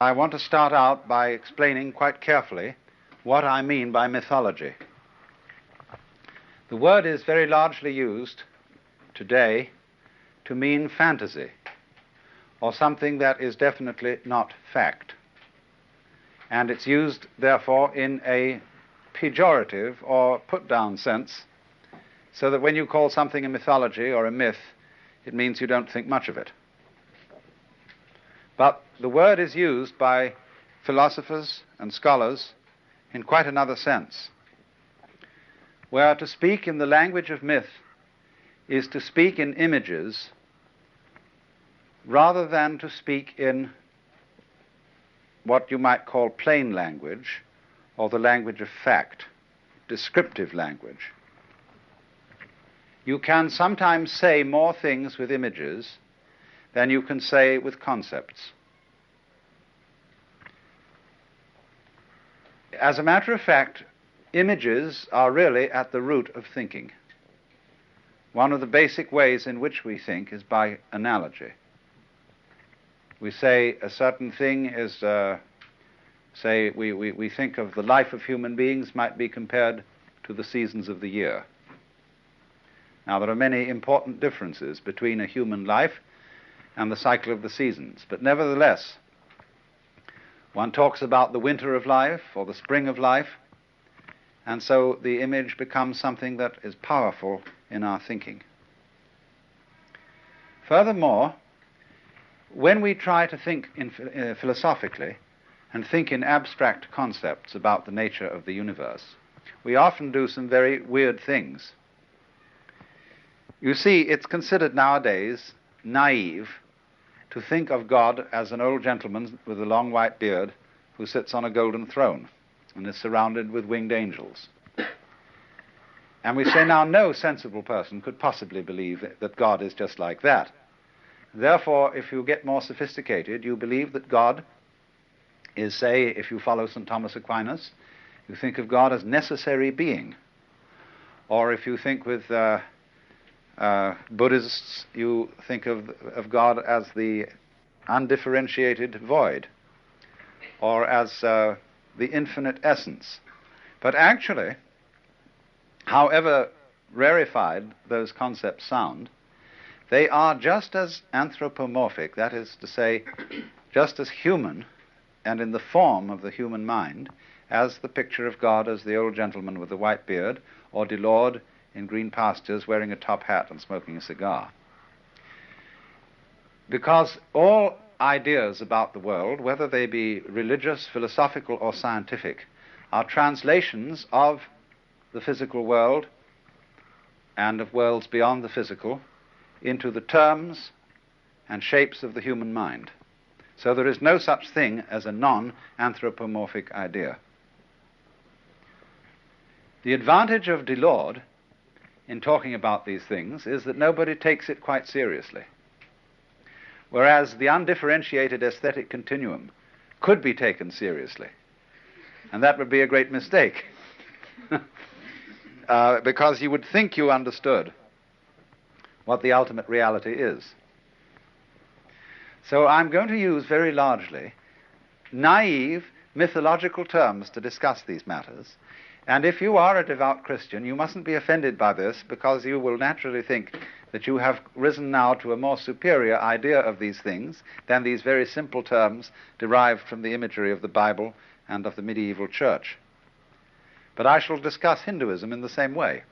I want to start out by explaining quite carefully what I mean by mythology. The word is very largely used today to mean fantasy, or something that is definitely not fact. And it's used, therefore, in a pejorative or put-down sense, so that when you call something a mythology or a myth, it means you don't think much of it. But the word is used by philosophers and scholars in quite another sense, where to speak in the language of myth is to speak in images rather than to speak in what you might call plain language, or the language of fact, descriptive language. You can sometimes say more things with images than you can say with concepts. As a matter of fact, images are really at the root of thinking. One of the basic ways in which we think is by analogy. We say a certain thing is, say we think of the life of human beings might be compared to the seasons of the year. Now, there are many important differences between a human life and the cycle of the seasons, but nevertheless, one talks about the winter of life or the spring of life, and so the image becomes something that is powerful in our thinking. Furthermore, when we try to think philosophically and think in abstract concepts about the nature of the universe, we often do some very weird things. You see, it's considered nowadays naive to think of God as an old gentleman with a long white beard who sits on a golden throne and is surrounded with winged angels. And we say now no sensible person could possibly believe that God is just like that. Therefore, if you get more sophisticated, you believe that God is, say, if you follow St. Thomas Aquinas, you think of God as necessary being. Or if you think with Buddhists, you think of God as the undifferentiated void, or as the infinite essence. But actually, however rarefied those concepts sound, they are just as anthropomorphic, that is to say, just as human and in the form of the human mind as the picture of God as the old gentleman with the white beard, or de Lord in green pastures wearing a top hat and smoking a cigar. Because all ideas about the world, whether they be religious, philosophical, or scientific, are translations of the physical world and of worlds beyond the physical into the terms and shapes of the human mind. So there is no such thing as a non-anthropomorphic idea. The advantage of de Lord in talking about these things is that nobody takes it quite seriously. Whereas the undifferentiated aesthetic continuum could be taken seriously. And that would be a great mistake. Because you would think you understood what the ultimate reality is. So I'm going to use very largely naive mythological terms to discuss these matters. And if you are a devout Christian, you mustn't be offended by this, because you will naturally think that you have risen now to a more superior idea of these things than these very simple terms derived from the imagery of the Bible and of the medieval church. But I shall discuss Hinduism in the same way.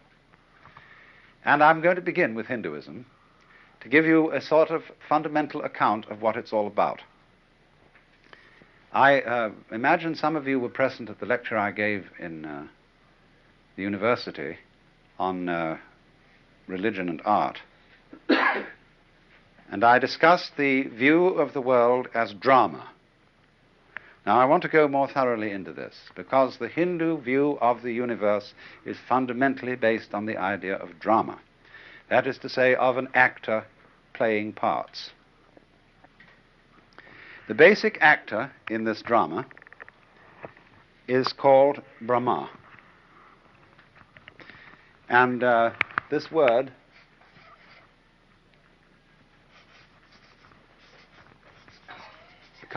And I'm going to begin with Hinduism to give you a sort of fundamental account of what it's all about. I imagine some of you were present at the lecture I gave in the university on religion and art. And I discussed the view of the world as drama. Now, I want to go more thoroughly into this, because the Hindu view of the universe is fundamentally based on the idea of drama. That is to say, of an actor playing parts. The basic actor in this drama is called Brahma. And this word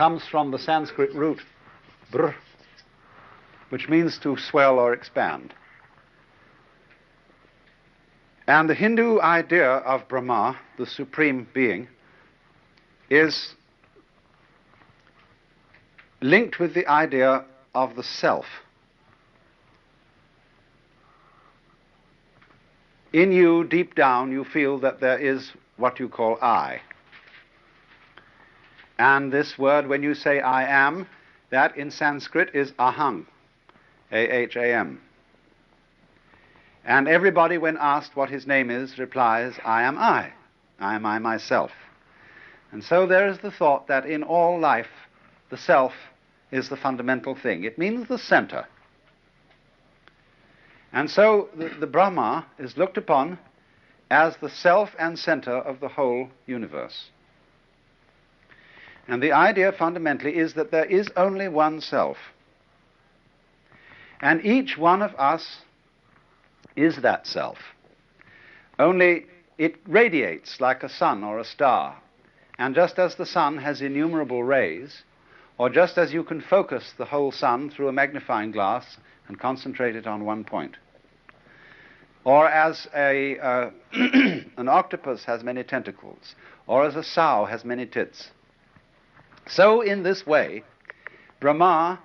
comes from the Sanskrit root br, which means to swell or expand. And the Hindu idea of Brahma, the supreme being, is linked with the idea of the self. In you, deep down, you feel that there is what you call I. And this word, when you say I am, that in Sanskrit is aham, A-H-A-M. And everybody, when asked what his name is, replies, I am I. I am I myself. And so there is the thought that in all life, the self is the fundamental thing. It means the center. And so the Brahma is looked upon as the self and center of the whole universe. And the idea fundamentally is that there is only one self. And each one of us is that self. Only it radiates like a sun or a star. And just as the sun has innumerable rays, or just as you can focus the whole sun through a magnifying glass and concentrate it on one point, or as an octopus has many tentacles, or as a sow has many tits, so in this way, Brahma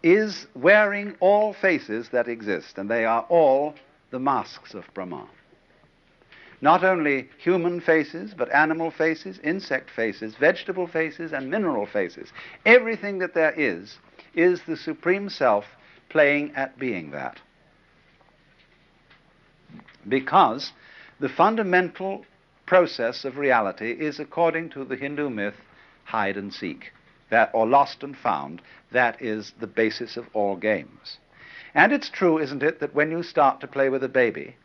is wearing all faces that exist, and they are all the masks of Brahma. Not only human faces, but animal faces, insect faces, vegetable faces, and mineral faces. Everything that there is the Supreme Self playing at being that. Because the fundamental process of reality is, according to the Hindu myth, hide and seek, that, or lost and found. That is the basis of all games. And it's true, isn't it, that when you start to play with a baby,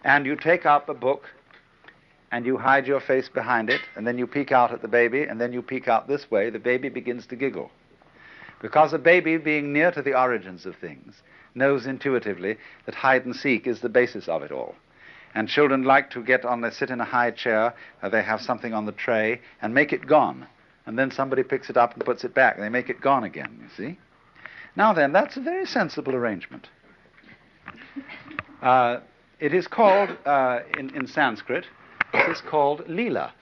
and you take up a book, and you hide your face behind it, and then you peek out at the baby, and then you peek out this way, the baby begins to giggle. Because a baby, being near to the origins of things, knows intuitively that hide and seek is the basis of it all. And children like to they sit in a high chair, or they have something on the tray, and make it gone. And then somebody picks it up and puts it back, and they make it gone again, you see? Now then, that's a very sensible arrangement. It is called, in Sanskrit, it is called Leela.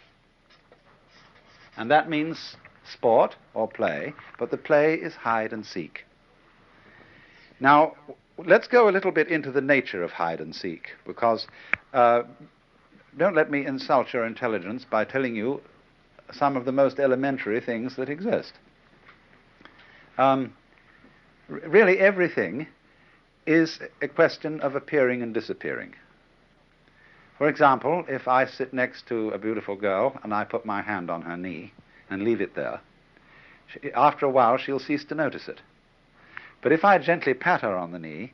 And that means sport or play, but the play is hide and seek. Now, let's go a little bit into the nature of hide and seek, because don't let me insult your intelligence by telling you some of the most elementary things that exist. Really, everything is a question of appearing and disappearing. For example, if I sit next to a beautiful girl and I put my hand on her knee and leave it there, after a while she'll cease to notice it. But if I gently pat her on the knee,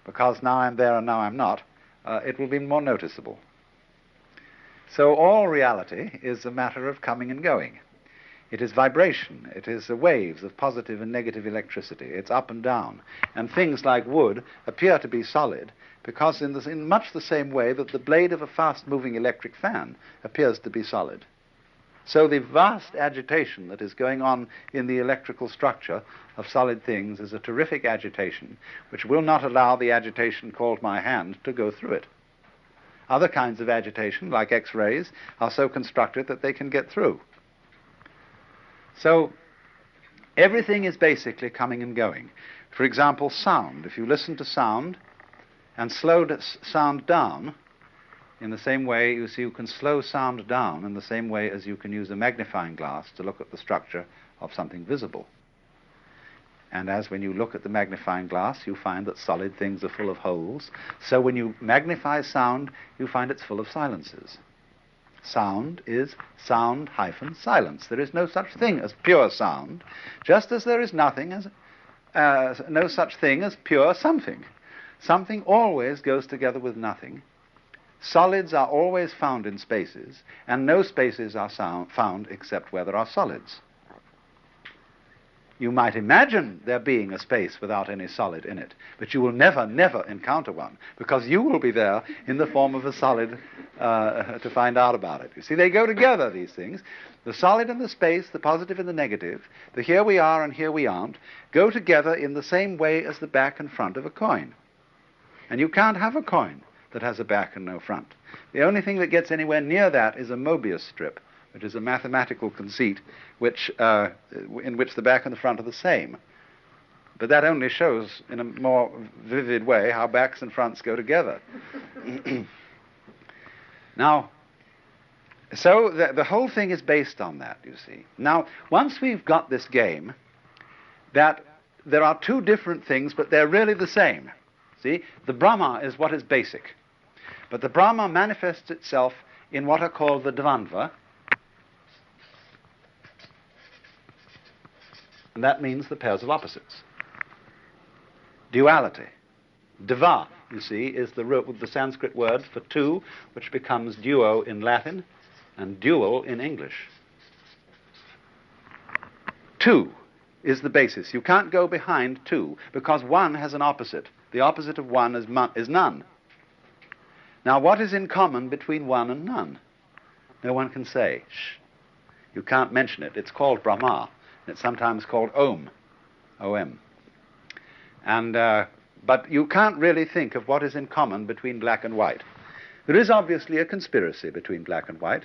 because now I'm there and now I'm not, it will be more noticeable. So all reality is a matter of coming and going. It is vibration. It is the waves of positive and negative electricity. It's up and down. And things like wood appear to be solid because in much the same way that the blade of a fast-moving electric fan appears to be solid. So the vast agitation that is going on in the electrical structure of solid things is a terrific agitation which will not allow the agitation called my hand to go through it. Other kinds of agitation, like X-rays, are so constructed that they can get through. So everything is basically coming and going. For example, sound. If you listen to sound and slow sound down, in the same way, you see, you can slow sound down in the same way as you can use a magnifying glass to look at the structure of something visible. And as when you look at the magnifying glass, you find that solid things are full of holes. So when you magnify sound, you find it's full of silences. Sound is sound hyphen silence. There is no such thing as pure sound, just as there is no such thing as pure something. Something always goes together with nothing. Solids are always found in spaces, and no spaces are found except where there are solids. You might imagine there being a space without any solid in it, but you will never, never encounter one, because you will be there in the form of a solid to find out about it. You see, they go together, these things. The solid and the space, the positive and the negative, the here we are and here we aren't, go together in the same way as the back and front of a coin. And you can't have a coin that has a back and no front. The only thing that gets anywhere near that is a Mobius strip, which is a mathematical conceit in which the back and the front are the same. But that only shows in a more vivid way how backs and fronts go together. Now, so the whole thing is based on that, you see. Now, once we've got this game, that there are two different things, but they're really the same. See, the Brahma is what is basic. But the Brahma manifests itself in what are called the Dvandva, and that means the pairs of opposites. Duality. Dva, you see, is the Sanskrit word for two, which becomes duo in Latin and dual in English. Two is the basis. You can't go behind two, because one has an opposite. The opposite of one is none. Now, what is in common between one and none? No one can say. Shh. You can't mention it. It's called Brahma. It's sometimes called Om, O-M. But you can't really think of what is in common between black and white. There is obviously a conspiracy between black and white,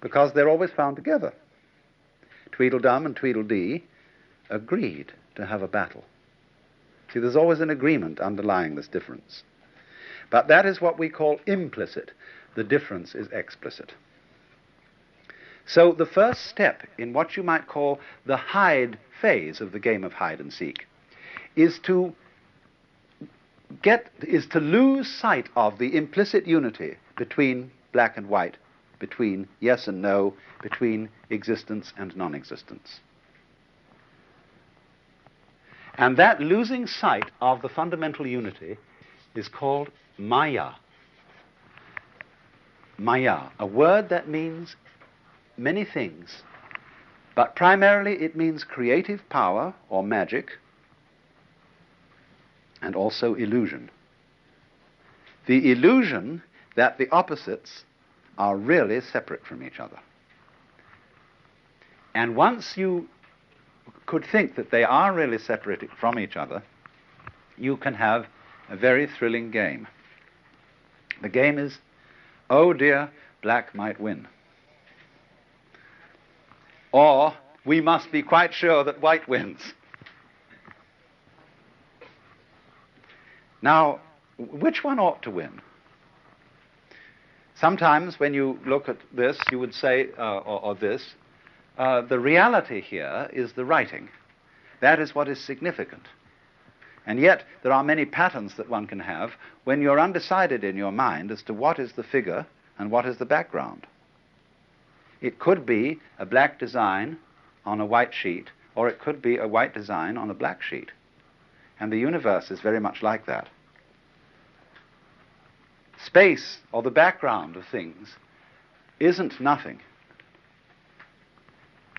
because they're always found together. Tweedledum and Tweedledee agreed to have a battle. See, there's always an agreement underlying this difference. But that is what we call implicit. The difference is explicit. So the first step in what you might call the hide phase of the game of hide and seek is to lose sight of the implicit unity between black and white, between yes and no, between existence and non-existence. And that losing sight of the fundamental unity is called Maya. Maya, a word that means many things, but primarily it means creative power or magic, and also illusion. The illusion that the opposites are really separate from each other. And once you could think that they are really separated from each other, you can have a very thrilling game. The game is, oh dear, black might win. Or, we must be quite sure that white wins. Now, which one ought to win? Sometimes when you look at this, you would say, or this, the reality here is the writing. That is what is significant. And yet, there are many patterns that one can have when you're undecided in your mind as to what is the figure and what is the background. It could be a black design on a white sheet, or it could be a white design on a black sheet. And the universe is very much like that. Space, or the background of things, isn't nothing.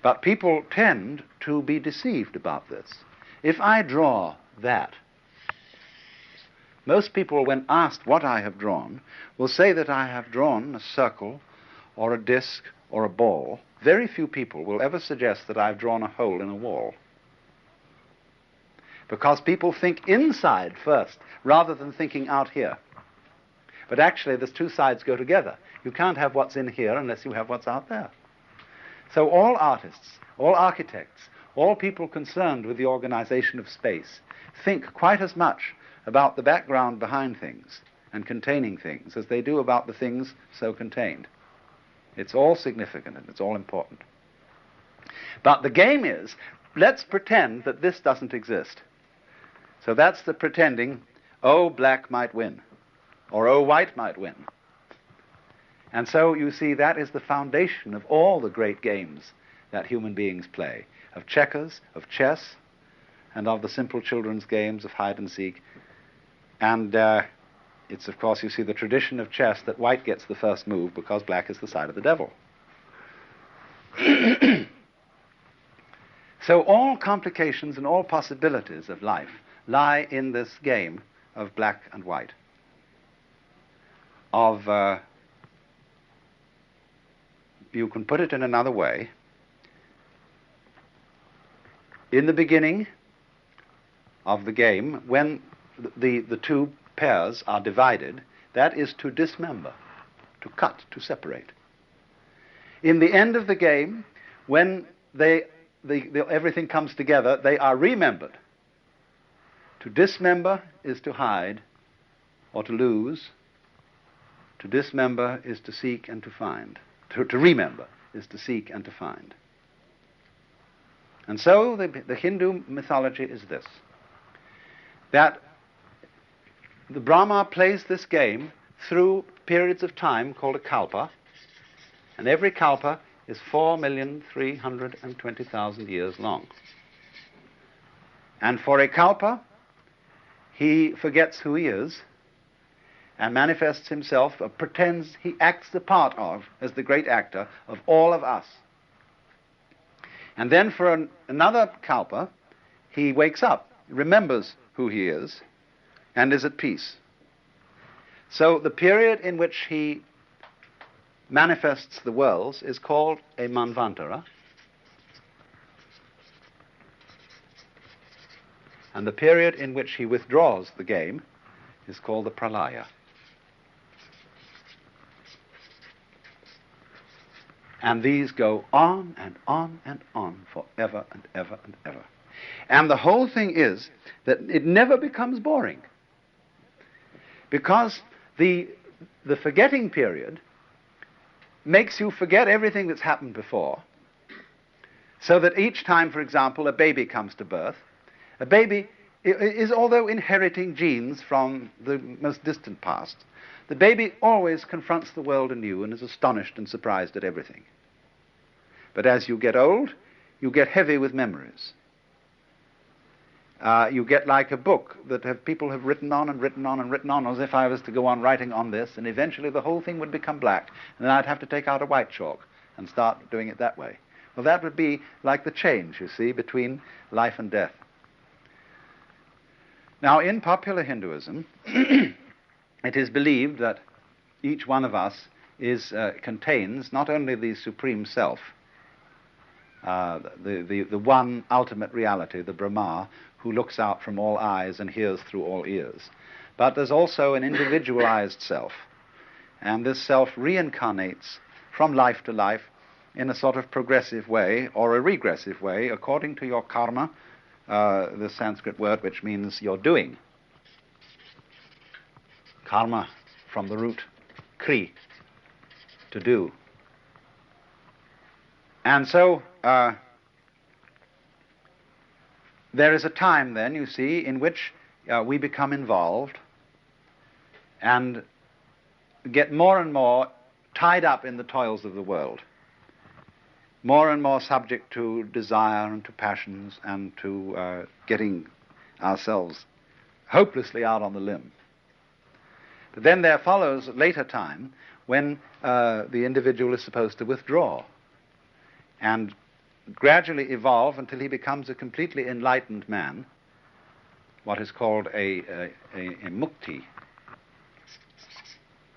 But people tend to be deceived about this. If I draw that, most people, when asked what I have drawn, will say that I have drawn a circle, or a disc, or a ball. Very few people will ever suggest that I've drawn a hole in a wall. Because people think inside first, rather than thinking out here. But actually, the two sides go together. You can't have what's in here unless you have what's out there. So all artists, all architects, all people concerned with the organization of space think quite as much about the background behind things and containing things as they do about the things so contained. It's all significant and it's all important. But the game is, let's pretend that this doesn't exist. So that's the pretending, oh, black might win, or oh, white might win. And so you see that is the foundation of all the great games that human beings play, of checkers, of chess, and of the simple children's games of hide and seek. And it's, of course, you see, the tradition of chess that white gets the first move because black is the side of the devil. So all complications and all possibilities of life lie in this game of black and white, of you can put it in another way. In the beginning of the game, when the two pairs are divided, that is to dismember, to cut, to separate. In the end of the game, when everything comes together, they are remembered. To dismember is to hide or to lose. To dismember is to seek and to find. To remember is to seek and to find. And so the Hindu mythology is this, that the Brahma plays this game through periods of time called a kalpa, and every kalpa is 4,320,000 years long. And for a kalpa, he forgets who he is and manifests himself, pretends he acts the part of, as the great actor, of all of us. And then for another kalpa, he wakes up, remembers who he is, and is at peace. So the period in which he manifests the worlds is called a manvantara, and the period in which he withdraws the game is called the pralaya. And these go on and on and on forever and ever and ever. And the whole thing is that it never becomes boring, because the forgetting period makes you forget everything that's happened before, so that each time, for example, a baby comes to birth, a baby is, although inheriting genes from the most distant past, the baby always confronts the world anew and is astonished and surprised at everything. But as you get old, you get heavy with memories. You get like a book that people have written on and written on and written on, as if I was to go on writing on this, and eventually the whole thing would become black, and then I'd have to take out a white chalk and start doing it that way. Well, that would be like the change, you see, between life and death. Now, in popular Hinduism, it is believed that each one of us contains not only the Supreme Self, the one ultimate reality, the Brahma, who looks out from all eyes and hears through all ears, but there's also an individualized self. And this self reincarnates from life to life in a sort of progressive way or a regressive way, according to your karma, the Sanskrit word which means your doing. Karma from the root kri, to do. And so there is a time then, you see, in which we become involved and get more and more tied up in the toils of the world, more and more subject to desire and to passions and to getting ourselves hopelessly out on the limb. But then there follows a later time when the individual is supposed to withdraw and gradually evolve until he becomes a completely enlightened man, what is called a mukti.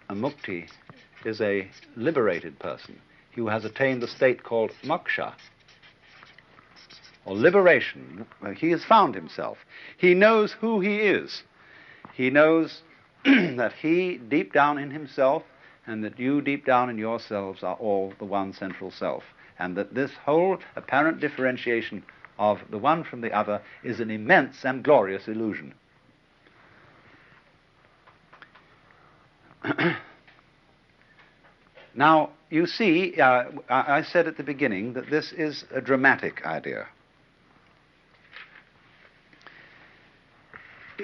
A mukti is a liberated person who has attained the state called moksha, or liberation. He has found himself. He knows who he is. He knows that he, deep down in himself, and that you, deep down in yourselves, are all the one central self, and that this whole apparent differentiation of the one from the other is an immense and glorious illusion. Now, you see, I said at the beginning that this is a dramatic idea.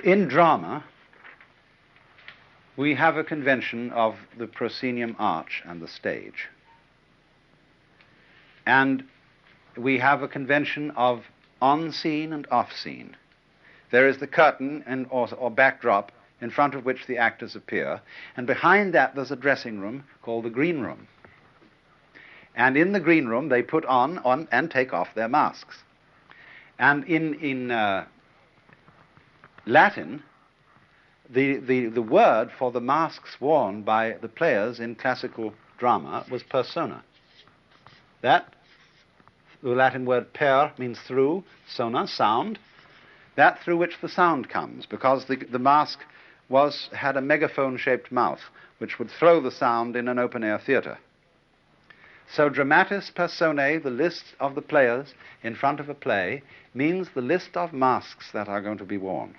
In drama, we have a convention of the proscenium arch and the stage. And we have a convention of on-scene and off-scene. There is the curtain or backdrop in front of which the actors appear, and behind that there's a dressing room called the green room. And in the green room they put on and take off their masks. And in Latin, the word for the masks worn by the players in classical drama was persona. That, the Latin word per means through, sona, sound, that through which the sound comes, because the mask had a megaphone-shaped mouth, which would throw the sound in an open-air theatre. So dramatis personae, the list of the players in front of a play, means the list of masks that are going to be worn.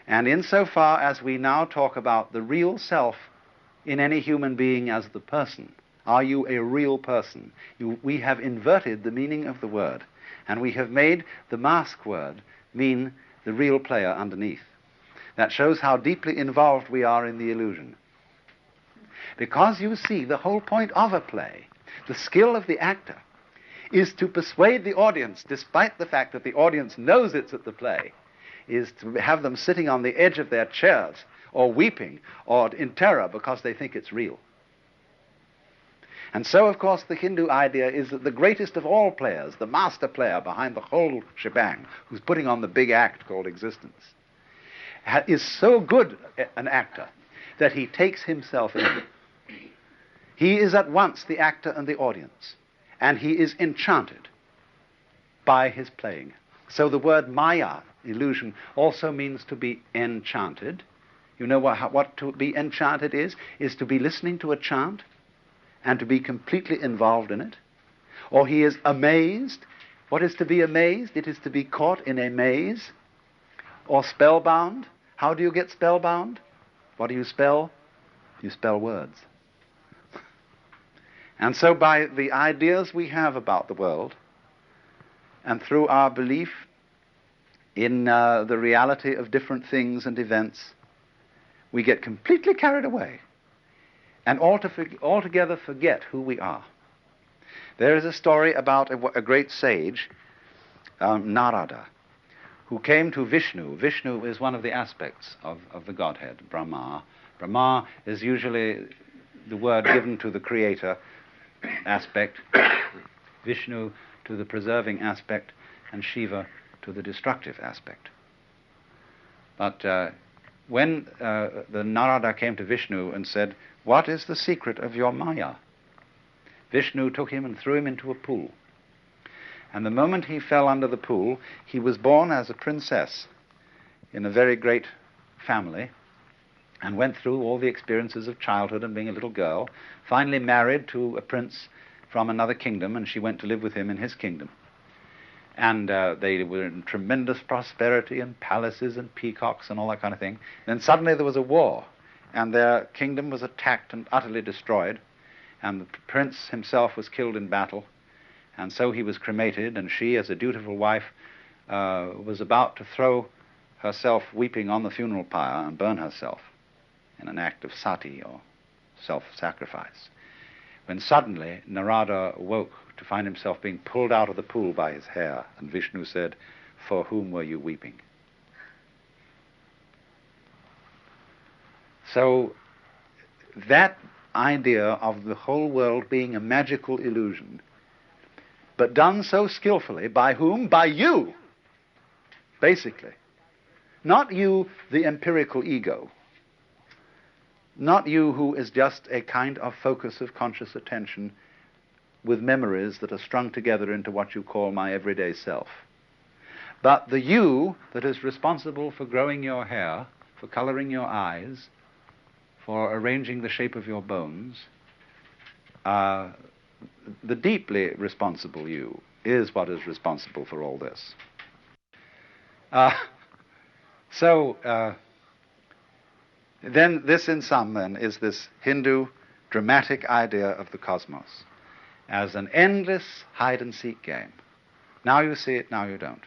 And insofar as we now talk about the real self in any human being as the person, are you a real person? We have inverted the meaning of the word, and we have made the mask word mean the real player underneath. That shows how deeply involved we are in the illusion. Because you see, the whole point of a play, the skill of the actor, is to persuade the audience, despite the fact that the audience knows it's at the play, is to have them sitting on the edge of their chairs, or weeping, or in terror because they think it's real. And so, of course, the Hindu idea is that the greatest of all players, the master player behind the whole shebang, who's putting on the big act called existence, is so good an actor that he takes himself in. He is at once the actor and the audience, and he is enchanted by his playing. So the word maya, illusion, also means to be enchanted. You know what to be enchanted is to be listening to a chant and to be completely involved in it. Or he is amazed. What is to be amazed? It is to be caught in a maze. Or spellbound. How do you get spellbound? What do you spell? You spell words. And so by the ideas we have about the world, and through our belief in the reality of different things and events, we get completely carried away and altogether forget who we are. There is a story about a great sage, Narada, who came to Vishnu. Vishnu is one of the aspects of the Godhead, Brahma. Brahma is usually the word given to the creator aspect, Vishnu to the preserving aspect, and Shiva to the destructive aspect. But when the Narada came to Vishnu and said, "What is the secret of your Maya?" Vishnu took him and threw him into a pool. And the moment he fell under the pool, he was born as a princess in a very great family, and went through all the experiences of childhood and being a little girl, finally married to a prince from another kingdom, and she went to live with him in his kingdom. And they were in tremendous prosperity and palaces and peacocks and all that kind of thing. Then suddenly there was a war, and their kingdom was attacked and utterly destroyed, and the prince himself was killed in battle, and so he was cremated, and she, as a dutiful wife, was about to throw herself weeping on the funeral pyre and burn herself in an act of sati, or self-sacrifice, when suddenly Narada woke to find himself being pulled out of the pool by his hair, and Vishnu said, "For whom were you weeping?" So that idea of the whole world being a magical illusion, but done so skillfully, by whom? By you, basically. Not you, the empirical ego. Not you who is just a kind of focus of conscious attention with memories that are strung together into what you call my everyday self. But the you that is responsible for growing your hair, for coloring your eyes, for arranging the shape of your bones, the deeply responsible you is what is responsible for all this. Then this in sum then is this Hindu dramatic idea of the cosmos as an endless hide-and-seek game. Now you see it, now you don't.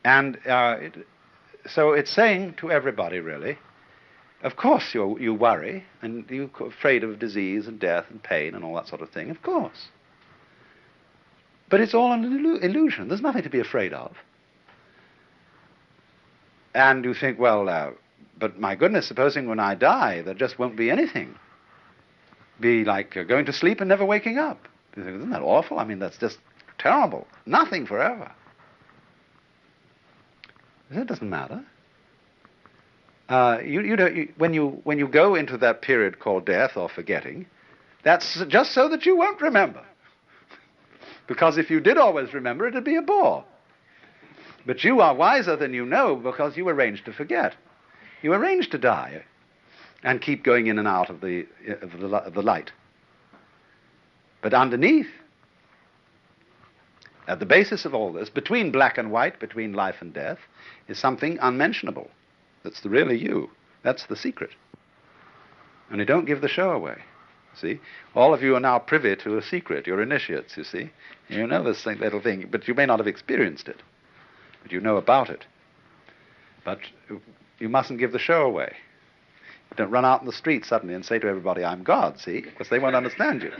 And so it's saying to everybody, really, of course you worry, and you're afraid of disease and death and pain and all that sort of thing, of course. But it's all an illusion. There's nothing to be afraid of. And you think, well, but my goodness, supposing when I die there just won't be anything. Be like going to sleep and never waking up. You think, isn't that awful? I mean, that's just terrible. Nothing forever. That doesn't matter. When you go into that period called death or forgetting, that's just so that you won't remember. Because if you did always remember, it'd be a bore. But you are wiser than you know because you arranged to forget. You arranged to die and keep going in and out of the light. But underneath, at the basis of all this, between black and white, between life and death, is something unmentionable. That's the really you. That's the secret. And you don't give the show away. See? All of you are now privy to a secret. You're initiates, you see. You know this little thing, but you may not have experienced it. But you know about it. But you mustn't give the show away. Don't run out in the street suddenly and say to everybody, I'm God, see? Because they won't understand you.